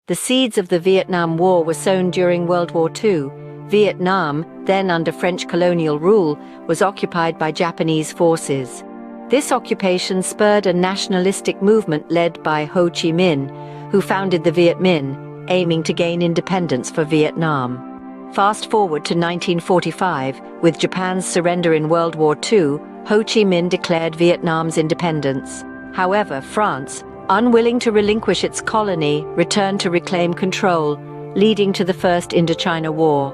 The seeds of the Vietnam War were sown during World War II. Vietnam, then under French colonial rule, was occupied by Japanese forces. This occupation spurred a nationalistic movement led by Ho Chi Minh, who founded the Viet Minh, aiming to gain independence for Vietnam. Fast forward to 1945, with Japan's surrender in World War II, Ho Chi Minh declared Vietnam's independence. However, France, unwilling to relinquish its colony, returned to reclaim control, leading to the First Indochina War.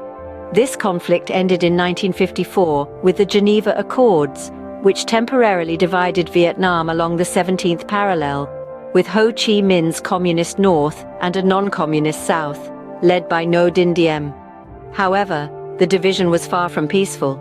This conflict ended in 1954 with the Geneva Accords, which temporarily divided Vietnam along the 17th parallel, with Ho Chi Minh's communist north and a non-communist south, led by Ngo Dinh Diem. However, the division was far from peaceful.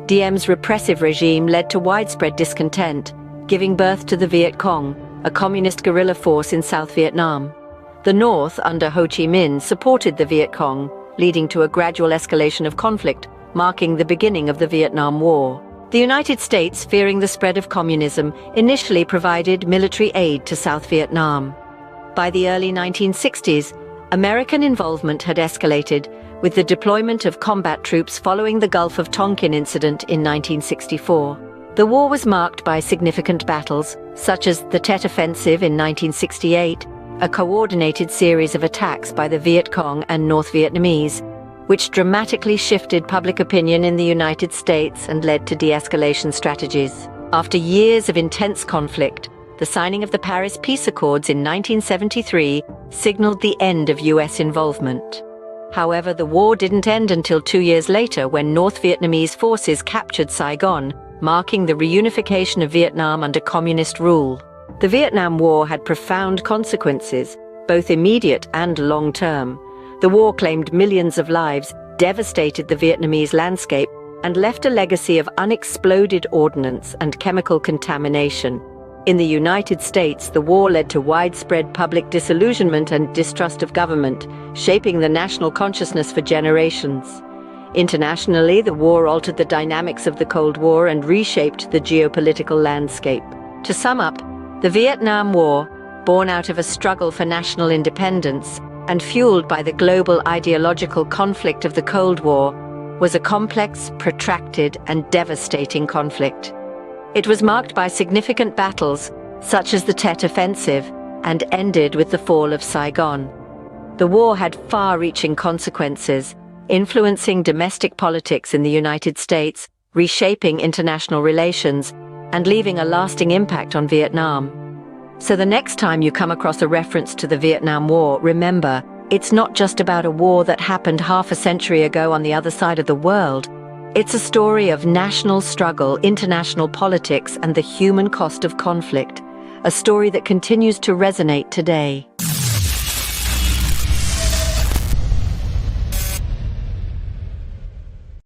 Diem's repressive regime led to widespread discontent, giving birth to the Viet Cong, a communist guerrilla force in South Vietnam. The North, under Ho Chi Minh, supported the Viet Cong, leading to a gradual escalation of conflict, marking the beginning of the Vietnam War. The United States, fearing the spread of communism, initially provided military aid to South Vietnam. By the early 1960s, American involvement had escalated, with the deployment of combat troops following the Gulf of Tonkin incident in 1964. The war was marked by significant battles, such as the Tet Offensive in 1968, a coordinated series of attacks by the Viet Cong and North Vietnamese, which dramatically shifted public opinion in the United States and led to de-escalation strategies. After years of intense conflict, the signing of the Paris Peace Accords in 1973 signaled the end of US involvement. However, the war didn't end until 2 years later when North Vietnamese forces captured Saigon, marking the reunification of Vietnam under communist rule. The Vietnam War had profound consequences, both immediate and long-term. The war claimed millions of lives, devastated the Vietnamese landscape, and left a legacy of unexploded ordnance and chemical contamination. In the United States, the war led to widespread public disillusionment and distrust of government, shaping the national consciousness for generations. Internationally, the war altered the dynamics of the Cold War and reshaped the geopolitical landscape. To sum up, the Vietnam War, born out of a struggle for national independence and fueled by the global ideological conflict of the Cold War, was a complex, protracted, and devastating conflict. It was marked by significant battles, such as the Tet Offensive, and ended with the fall of Saigon. The war had far-reaching consequences, influencing domestic politics in the United States, reshaping international relations, and leaving a lasting impact on Vietnam. So the next time you come across a reference to the Vietnam War, remember, it's not just about a war that happened half a century ago on the other side of the world. It's a story of national struggle, international politics, and the human cost of conflict, a story that continues to resonate today.